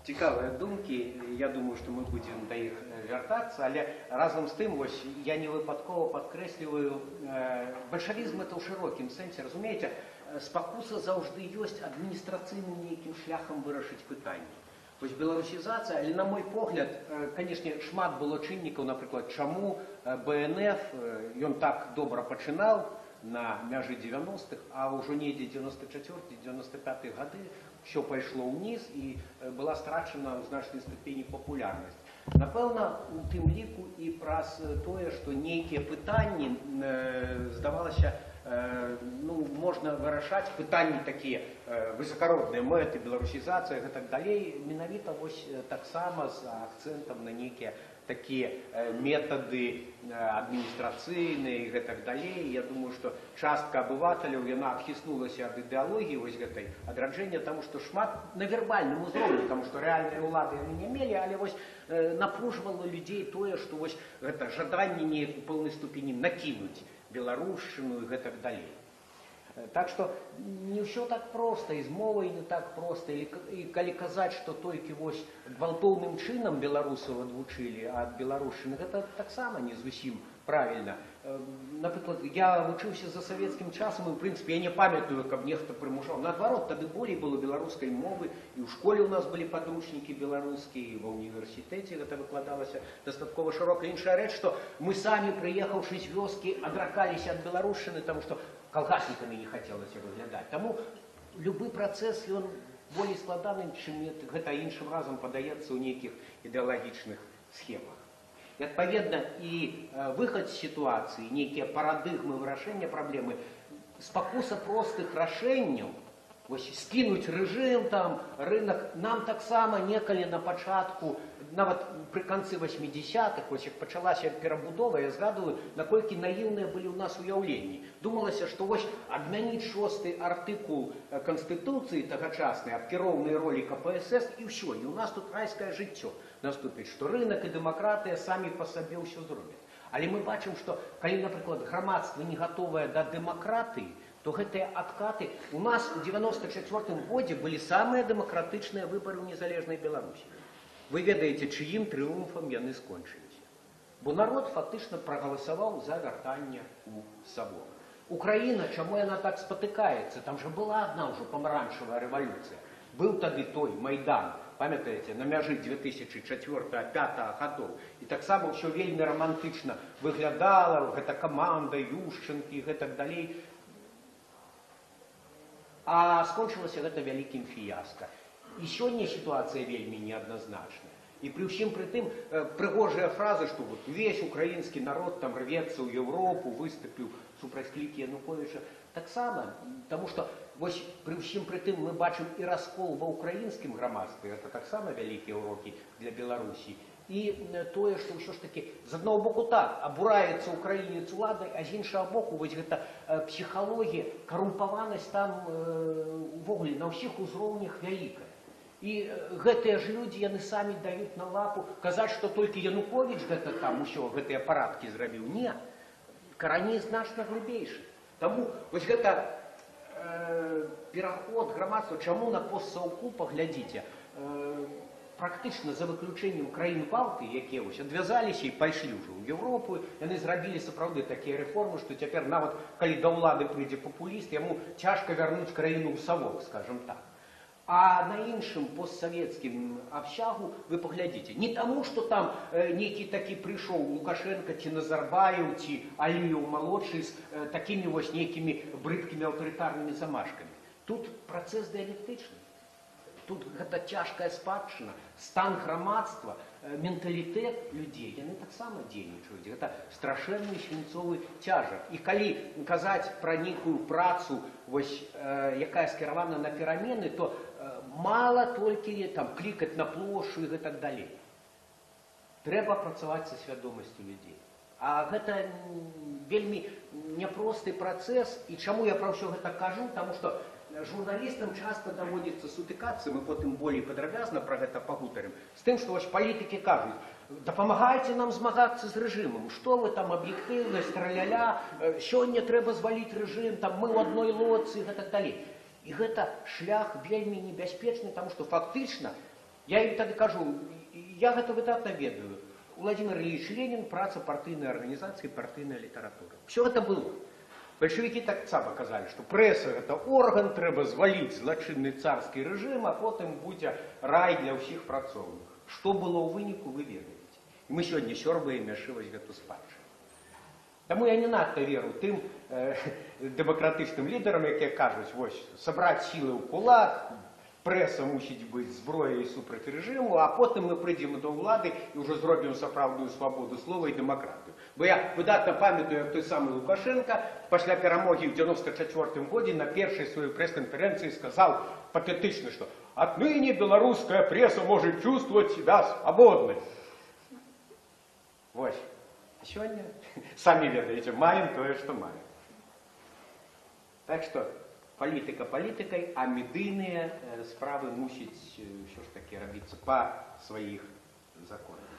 Цікавыя думкі, я думаю, што мы будзем да іх вяртацца, але разам з тым вось я не выпадкова падкрэсліваю, бальшавізм это ў шырокім сэнсе, разумееце, спакуса заўжды ёсць адміністрацыйным нейкім шляхам вырашыць пытанне. Вось беларусізацыя, але на мой погляд, канешне, шмат было чыннікаў, напрыклад, чаму БНФ, ён так добра пачынаў на мяжы 90-х, а ўжо недзе 94-95 гады все пайшло ўніз і была страчана ў значнай ступені папулярнасць. Напэўна, у тым ліку і праз тое, што нейкія пытанні, здавалася, можна вырашаць пытанні такія высакародныя мэты, беларусізацыя і так далей, менавіта вось таксама з акцэнтам на нейкія такія метады адміністрацыйныя і так далей. Я думаю, што частка абывателяў, яна адхіснулася ад ідэалогіі вось гэтай адраджэння, таму што шмат на вербальным узроўні, таму што рэальныя ўлады яны не мелі, але вось напружвала людзей тое, што вось гэта жаданне неяк у пэўнай ступені накінуць беларушчыну і гэтак далей. Так што не ўсё так проста, і з мовай не так проста. І калі казаць, што толькі вось гвалтоўным чынам беларусаў адвучылі ад беларушчыны, гэта таксама не зусім правільна. Напрыклад, я вучыўся за савецкім часам, і, ў прынцыпе, я не памятаю, каб нехта прымушаў. Наадварот, тады болей было беларускай мовы, і ў школе ў нас былі падручнікі беларускія, і ва ўніверсітэце гэта выкладалася дастаткова шырока. Іншая рэч, што мы самі, прыехаўшы з вёскі, адракаліся ад беларушчыны, таму што калгаснікамі не хацелася выглядаць. Таму любы працэс, ён болей складаны, чым гэта іншым разам падаецца ў нейкіх ідэалагічных схемах. І, адпаведна, і выхад з сітуацыі, нейкія парадыгмы вырашэння праблемы, спакуса простых рашэнняў, вось скінуць рэжым, там, рынок, нам таксама некалі на пачатку, нават пры канцы 80-х, вось як пачалася перабудова, я згадываю, наколькі наіўныя былі ў нас уяўленні. Думалася, што вось адмяніць 6-й артыкул Канстытуцыі тагачаснай аб кіроўнай ролі КПСС, і ўсё, і ў нас тут райскае жыццё наступіць, што рынок і дэмакратыя самі па сабе ўсё зробяць. Але мы бачым, што калі, напрыклад, грамадства не гатовае да дэмакратыі, то гэтыя адкаты у нас у 94-м годзе былі самыя дэмакратычныя выбары ў незалежнай Беларусі. Вы ведаеце, чыім трыумфам яны скончыліся. Бо народ фактычна прагаласаваў за вяртанне ў сабор. Украіна, чаму яна так спатыкаецца? Там жа была адна ўжо памаранчавая рэвалюцыя. Быў тады той Майдан, памятаеце, на мяжы 2004-2005 гадоў. І таксама ўсё вельмі рамантычна выглядала, гэта каманда, Ющенкі і гэтак далей. А скончылася гэта вялікім фіяска. І сёння сітуацыя вельмі неадназначная. І пры ўсім пры тым прыгожыя фразы, што вот увесь украінскі народ там рвецца ў Еўропу, выступіў супраць клікі Януковіча, таксама, таму што вось пры ўсім пры тым мы бачым і раскол ва ўкраінскім грамадстве, гэта таксама вялікія ўрокі для Беларусі. І тое, што ўсё ж такі, з аднаго боку так, абураецца украінец уладай, а з іншага боку, вось гэта псіхалогія, карумпаванасць там увогуле на ўсіх узроўнях вялікая. І гэтыя ж людзі, яны самі даюць на лапу казаць, што толькі Януковіч гэта там усё, гэтыя парадкі зрабіў. Не, карані значна глыбейшы. Таму вось гэта пераход грамадства, чаму на постсаўку, паглядзіце, практычна за выключэннем краін Балтыі, якія вось адвязаліся і пайшлі ўжо ў Еўропу, яны зрабілі сапраўды такія рэформы, што цяпер нават калі да ўлады прыйдзе папуліст, яму цяжка вярнуць краіну ў савок, скажам так. А на іншым постсавецкім абсягу вы паглядзіце. Не таму, што там нейкі такі прыйшоў Лукашенко ці Назарбаеў ці Аліеў малодшы з такімі вось нейкімі брыдкімі аўтарытарнымі замашкамі. Тут працэс дыялектычны. Тут гэта цяжкая спадчына, стан грамадства, менталітэт людзей, яны таксама дзейнічаюць. Гэта страшэнны свінцовы цяжар. І калі казаць пра нейкую працу, вось, якая скіравана на перамены, то мала толькі там клікаць на плошчу і гэтак далей. Трэба працаваць са свядомасцю людзей. А гэта вельмі няпросты працэс. І чаму я пра ўсё гэта кажу? Таму што журналістам часта даводзіцца сутыкацца, мы потым болей падрабязна пра гэта пагутарым, з тым, што вось палітыкі кажуць, дапамагайце нам змагацца з рэжымам, што вы там аб'ектыўнасць, траля-ля, сёння трэба зваліць рэжым, там мы ў адной лодцы і гэтак далей. І гэта шлях вельмі небяспечны, таму што фактычна Я ім тады кажу, я гэта выдатна ведаю. Владимир Ильич Ленин, праца партыйнай арганізацыі, партыйная літаратура. Все гэта было. Бальшавікі таксама казалі, што прэса гэта орган, трэба зваліць злачынны царскі рэжым, а потым будзе рай для ўсіх працоўных. Што было ў выніку, вы ведаеце. І мы сёння сёрбаем яшчэ вось гэту спадчыну. Таму я не надта веру тым дэмакратычным лідарам, якія кажуць, вось, сабраць сілы ў кулак, прэса мусіць быць зброяй супраць рэжыму, а потым мы прыйдзем да ўлады і ўжо зробім сапраўдную свабоду слова і дэмакратыю. Бо я выдатна памятаю, як той самы Лукашенко пасля перамогі ў 94 годзе на першай сваёй прэс-канферэнцыі сказаў патэтычна, што «Отныне беларуская пресса может чувствовать себя свободной». Вось. Сёння, самі ведаеце, маем тое, што маем. Так што, палітыка палітыкай, а медыйныя справы мусіць ўсё ж такі рабіцца па сваіх законах.